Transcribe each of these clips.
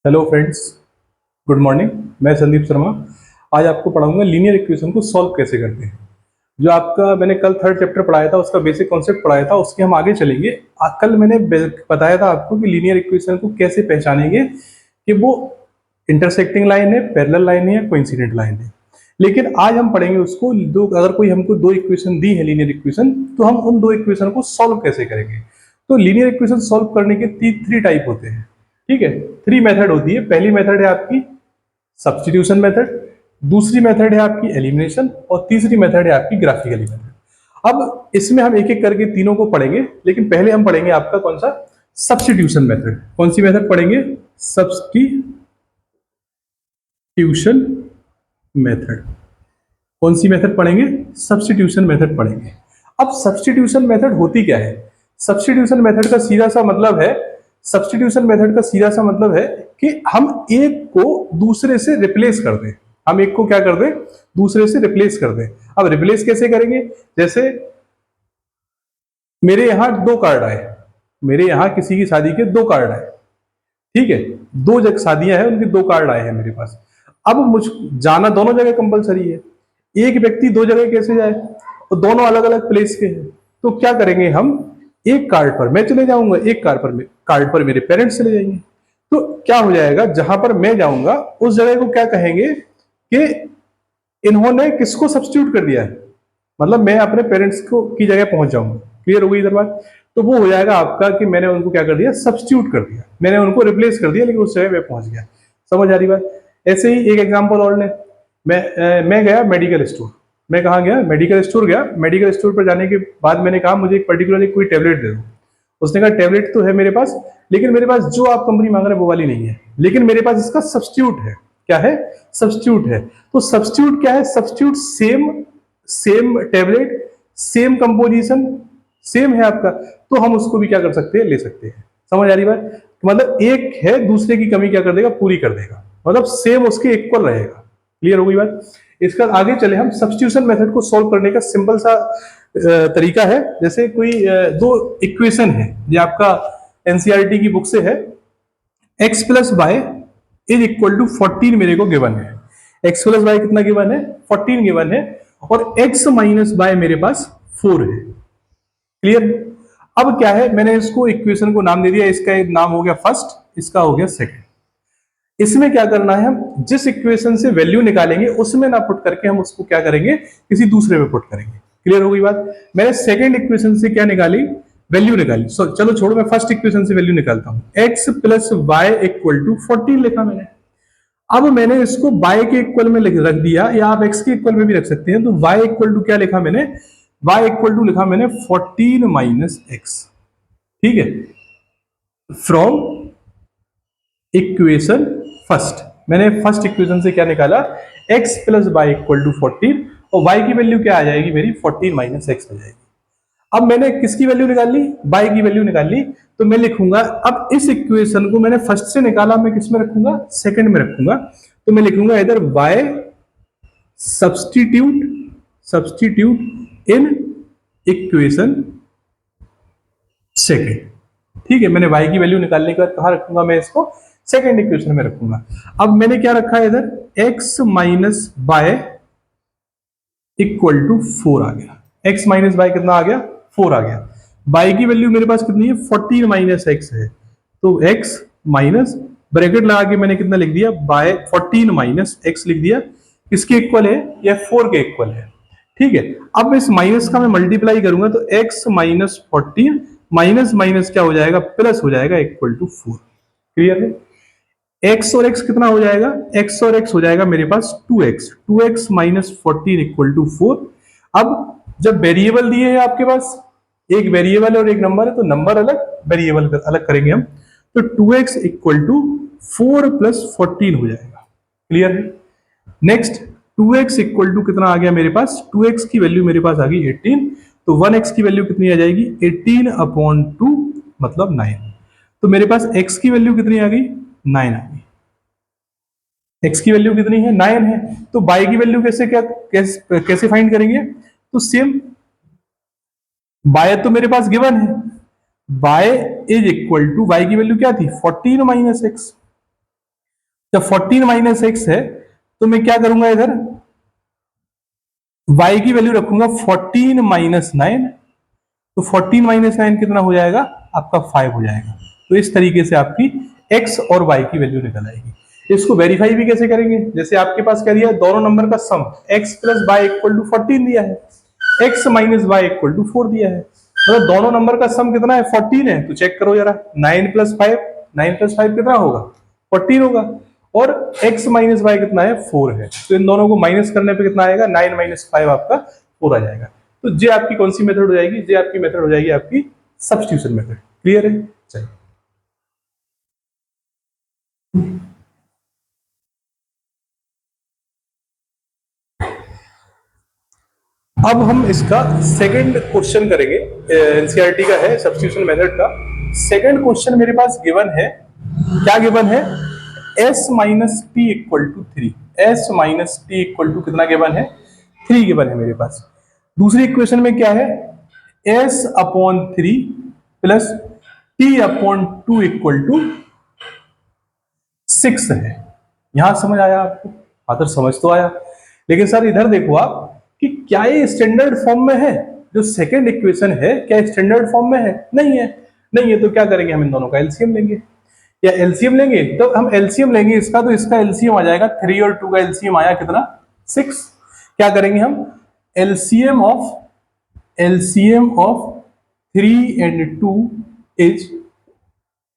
Hello friends, good morning. मैं संदीप शर्मा। आज आपको पढ़ाऊंगा लीनियर इक्वेशन को सॉल्व कैसे करते हैं। जो आपका मैंने कल थर्ड चैप्टर पढ़ाया था उसका बेसिक कॉन्सेप्ट पढ़ाया था, उसके हम आगे चलेंगे। कल मैंने बताया था आपको कि लीनियर इक्वेशन को कैसे पहचानेंगे कि वो इंटरसेक्टिंग लाइन है, पैरेलल लाइन है या कोइंसिडेंट लाइन है। लेकिन आज हम पढ़ेंगे उसको अगर कोई हमको दो इक्वेशन दी है लीनियर इक्वेशन, तो हम उन दो इक्वेशन को सॉल्व कैसे करेंगे। तो लीनियर इक्वेशन सॉल्व करने के थ्री टाइप होते हैं। ठीक है, थ्री मेथड होती है। पहली मेथड है आपकी सब्स्टिट्यूशन मेथड, दूसरी मेथड है आपकी एलिमिनेशन और तीसरी मेथड है आपकी ग्राफिकली मेथड। अब इसमें हम एक एक करके तीनों को पढ़ेंगे, लेकिन पहले हम पढ़ेंगे आपका कौन सा सब्स्टिट्यूशन मेथड। कौन सी मेथड पढ़ेंगे? Substitution method. कौन सी मेथड पढ़ेंगे? सब्स्टिट्यूशन मेथड पढ़ेंगे। अब सब्स्टिट्यूशन मेथड होती क्या है? सब्स्टिट्यूशन मेथड का सीधा सा मतलब है सब्स्टिट्यूशन मेथड का सीधा सा मतलब है कि हम एक को दूसरे से रिप्लेस कर दें। हम एक को क्या कर दें? दूसरे से रिप्लेस कर दें। अब रिप्लेस कैसे करेंगे? जैसे मेरे यहां दो कार्ड आए, मेरे यहां किसी की शादी के दो कार्ड आए। ठीक है, दो जगह शादियां हैं, उनके दो कार्ड आए हैं मेरे पास। अब मुझ जाना दोनों जगह कंपलसरी है। एक व्यक्ति दो जगह कैसे जाए? और दोनों अलग अलग प्लेस के हैं। तो क्या करेंगे हम? एक कार्ड पर मैं चले जाऊंगा, एक कार्ड पर मेरे पेरेंट्स चले जाएंगे। तो क्या हो जाएगा? जहां पर मैं जाऊंगा उस जगह को क्या कहेंगे कि इन्होंने किसको सब्स्टिट्यूट कर दिया है, मतलब मैं अपने पेरेंट्स को की जगह पहुंच जाऊंगा। क्लियर हो गई इधर बात? तो वो हो जाएगा आपका कि मैंने उनको क्या कर दिया? सब्स्टिट्यूट कर दिया, मैंने उनको रिप्लेस कर दिया, लेकिन उस जगह मैं पहुंच गया। समझ आ रही बात? ऐसे ही एक एग्जांपल और ले। मैं गया मेडिकल स्टोर। मैं कहाँ गया? मेडिकल स्टोर गया। मेडिकल स्टोर पर जाने के बाद मैंने कहा मुझे एक पर्टिकुलर कोई टेबलेट दे दो। उसने कहा टेबलेट तो है मेरे पास, लेकिन मेरे पास जो आप कंपनी मांग रहे हैं वो वाली नहीं है, लेकिन मेरे पास इसका सब्स्टिट्यूट है। क्या है? सब्स्टिट्यूट है। तो सब्स्टिट्यूट क्या है? Substitute same same tablet, same composition, same है आपका, तो हम उसको भी क्या कर सकते हैं? ले सकते हैं। समझ आ रही बात? मतलब एक है, दूसरे की कमी क्या कर देगा? पूरी कर देगा, मतलब सेम उसके इक्वल रहेगा। क्लियर हो गई बात? इसका आगे चले हम सब्स्टिट्यूशन मेथड को सॉल्व करने का सिंपल सा तरीका है। जैसे कोई दो इक्वेशन है, ये आपका एनसीईआरटी की बुक से है। x plus Y is equal to 14 मेरे को गिवन है। x प्लस वाई कितना गिवन है? 14 गिवन है। और x माइनस वाई मेरे पास 4 है। क्लियर? अब क्या है, मैंने इसको इक्वेशन को नाम दे दिया। इसका एक नाम हो गया फर्स्ट, इसका हो गया सेकंड। इसमें क्या करना है? हम जिस इक्वेशन से वैल्यू निकालेंगे उसमें ना पुट करके हम उसको क्या करेंगे? किसी दूसरे में पुट करेंगे। क्लियर हो गई बात? मैंने सेकंड इक्वेशन से क्या निकाली? वैल्यू निकाली। चलो छोड़ो, मैं फर्स्ट इक्वेशन से वैल्यू निकालता हूं। x plus Y equal to 14 लिखा मैंने। अब मैंने इसको y के इक्वल में रख दिया, या आप x के इक्वल में भी रख सकते हैं। तो y इक्वल टू क्या लिखा मैंने? y इक्वल टू लिखा मैंने 14 माइनस एक्स। ठीक है, फ्रॉम इक्वेशन फर्स्ट। मैंने फर्स्ट इक्वेशन से क्या निकाला? x plus Y equal to 14, और y की वैल्यू क्या आ जाएगी मेरी? 14 माइनस एक्स आ जाएगी। अब मैंने किसकी वैल्यू निकाल ली? y की वैल्यू निकाल ली। तो मैं लिखूंगा, अब इस इक्वेशन को मैंने फर्स्ट से निकाला, मैं किस में रखूंगा? सेकंड में रखूंगा। तो मैं लिखूंगा इधर y substitute substitute in equation second. ठीक है, मैंने y की वैल्यू निकालने के बाद कहां रखूंगा? मैं इसको सेकंड इक्वेशन में रखूंगा। अब मैंने क्या रखा है इधर? x minus Y equal to 4 आ गया। x माइनस वाई कितना आ गया? 4 आ गया। y की वैल्यू मेरे पास कितनी है? 14 माइनस एक्स है। तो x माइनस ब्रैकेट लगा के मैंने कितना लिख दिया? बाय 14 माइनस एक्स लिख दिया। किसके इक्वल है? यह 4 के इक्वल है। ठीक है, अब इस माइनस का मैं मल्टीप्लाई करूंगा तो x माइनस 14 माइनस माइनस क्या हो जाएगा? प्लस हो जाएगा इक्वल टू 4। क्लियर है? x और x कितना हो जाएगा? x और x हो जाएगा मेरे पास 2x। 2x minus 14 equal to 4। अब जब वेरिएबल दिए हैं आपके पास, एक वेरिएबल और एक नंबर है, तो नंबर अलग, वेरिएबल अलग करेंगे हम। तो 2x इक्वल टू 4 प्लस 14 हो जाएगा। क्लियर है? नेक्स्ट 2x इक्वल टू कितना आ गया मेरे पास? 2x की वैल्यू मेरे पास आ गई 18। तो 1x की वैल्यू कितनी आ जाएगी? 18 अपॉन 2 मतलब 9। तो मेरे पास x की वैल्यू कितनी आ गई? 9 आ गई। x की वैल्यू कितनी है? 9 है। तो y की वैल्यू कैसे फाइंड करेंगे? तो सेम, y तो मेरे पास गिवन है, y is equal to, y की वैल्यू क्या थी? 14 माइनस एक्स। जब 14 माइनस एक्स है तो मैं क्या करूंगा, इधर y की वैल्यू रखूंगा 14 माइनस 9, तो 14 माइनस 9 कितना हो जाएगा, आपका 5 हो जाएगा। तो इस तरीके से आपकी x और y की वैल्यू निकल आएगी। इसको वेरीफाई भी कैसे करेंगे, जैसे आपके पास क्या दिया है, दोनों नंबर का sum x plus Y equal to 14 दिया है, x minus Y equal to 4 दिया है, मतलब दोनों नंबर का सम कितना है, 14 है। तो चेक करो जरा, 9 प्लस 5, 9 प्लस 5 कितना होगा, 14 होगा, और x माइनस वाई कितना है, 4 है। तो इन दोनों को माइनस करने पे कितना आएगा, 9 माइनस 5 आपका 4 आ जाएगा। तो ये आपकी कौन सी मेथड हो जाएगी, ये आपकी मेथड हो जाएगी आपकी सब्स्टिट्यूशन मेथड। क्लियर है, चलिए अब हम इसका सेकंड क्वेश्चन करेंगे। एनसीईआरटी का है सब्स्टिट्यूशन मेथड का। सेकंड क्वेश्चन मेरे पास गिवन है, क्या गिवन है, s minus T equal to 3, s minus T equal to कितना गिवन है, 3 गिवन है मेरे पास। दूसरी इक्वेशन में क्या है, s upon 3 plus T upon 2 equal to 6 है। यहां समझ आया आपको, हाँ तो समझ तो आया, लेकिन सर इधर देखो आप कि क्या ये स्टैंडर्ड फॉर्म में है, जो सेकंड इक्वेशन है क्या स्टैंडर्ड फॉर्म में है, नहीं है। नहीं है तो क्या करेंगे, हम इन दोनों का एलसीएम लेंगे, या एलसीएम लेंगे, तो हम एलसीएम लेंगे इसका, तो इसका एलसीएम आ जाएगा 3 और 2 का एलसीएम आया कितना, 6। क्या करेंगे हम, एलसीएम ऑफ 3 एंड 2 इज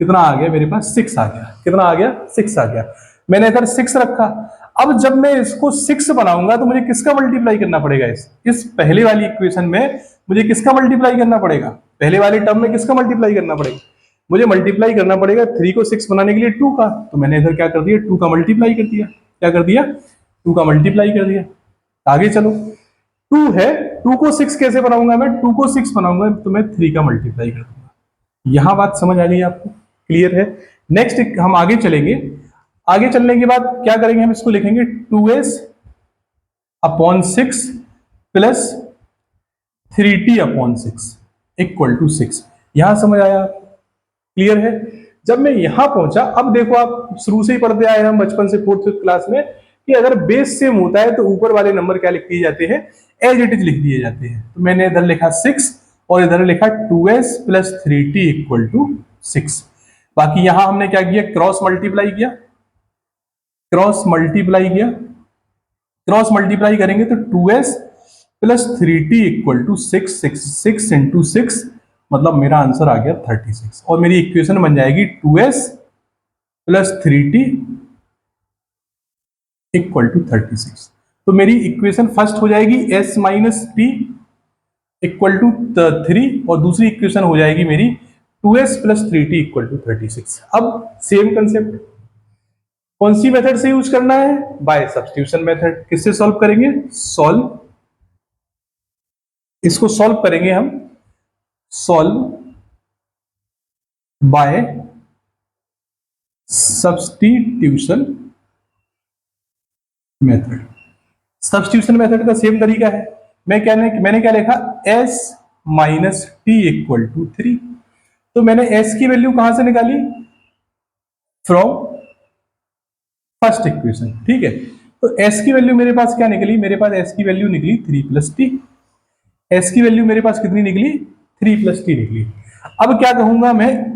कितना आ गया मेरे पास, 6 आ गया। कितना आ गया, 6 आ गया। मैंने इधर 6 रखा। अब जब मैं इसको 6 बनाऊंगा तो मुझे किसका मल्टीप्लाई करना पड़ेगा, इस पहले वाली इक्वेशन में मुझे किसका मल्टीप्लाई करना पड़ेगा, पहले वाली टर्म में किसका मल्टीप्लाई करना पड़ेगा, मुझे मल्टीप्लाई करना पड़ेगा 3 को 6 बनाने के लिए 2 का। तो मैंने इधर क्या कर दिया, 2 का मल्टीप्लाई कर दिया। क्या कर दिया, 2 का मल्टीप्लाई कर दिया। आगे चलो, 2 है, 2 को 6 कैसे बनाऊंगा मैं, 2 को 6 बनाऊंगा तो मैं 3 का मल्टीप्लाई कर दूंगा। यहां बात समझ आ गई आपको, क्लियर है। नेक्स्ट हम आगे चलेंगे। आगे चलने के बाद क्या करेंगे, हम इसको लिखेंगे 2s upon 6 plus 3t upon 6 equal to 6। यहां समझ आया, क्लियर है। जब मैं यहां पहुंचा, अब देखो आप शुरू से ही पढ़ते आए हम बचपन से 4th क्लास में, कि अगर बेस सेम होता है तो ऊपर वाले नंबर क्या लिख दिए जाते हैं, एज इट इज लिख दिए जाते हैं। तो मैंने इधर लिखा 6 और इधर लिखा 2s plus 3t equal to 6। बाकी यहां हमने क्या किया, क्रॉस मल्टीप्लाई किया, क्रॉस मल्टीप्लाई किया, क्रॉस मल्टीप्लाई करेंगे तो 2s plus 3t equal to 6, 6 into 6 मतलब मेरा आंसर आ गया 36, और मेरी इक्वेशन बन जाएगी 2s plus 3t equal to 36। तो मेरी इक्वेशन फर्स्ट हो जाएगी s minus T equal to 3, और दूसरी इक्वेशन हो जाएगी मेरी 2s plus 3t equal to 36। अब सेम कंसेप्ट, कौन सी मेथड से यूज करना है, बाय सब्स्टिट्यूशन मेथड। किससे सॉल्व करेंगे, सॉल्व, इसको सॉल्व करेंगे हम, solve by substitution method. Substitution method का सेम तरीका है। मैंने क्या लिखा, s minus T equal to 3। तो मैंने s की वैल्यू कहां से निकाली, फ्रॉम फर्स्ट इक्वेशन, ठीक है। तो s की वैल्यू मेरे पास क्या निकली, मेरे पास s की वैल्यू निकली 3 प्लस टी। s की वैल्यू मेरे पास कितनी निकली, 3 प्लस टी निकली। अब क्या कहूंगा मैं,